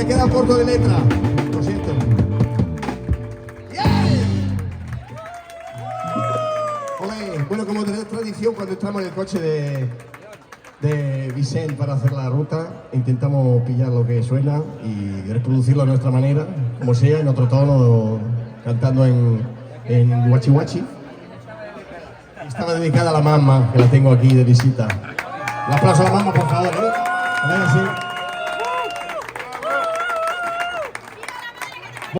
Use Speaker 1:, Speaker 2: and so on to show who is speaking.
Speaker 1: Queda corto de letra, lo siento. Olé. Bueno, como de tradición, cuando entramos en el coche de Vicente para hacer la ruta, intentamos pillar lo que suena y reproducirlo a nuestra manera, como sea, en otro tono, cantando en guachi guachi. Estaba dedicada a la mamá, que la tengo aquí de visita. Un aplauso a la mamá, por favor, ¿eh? A ver, sí.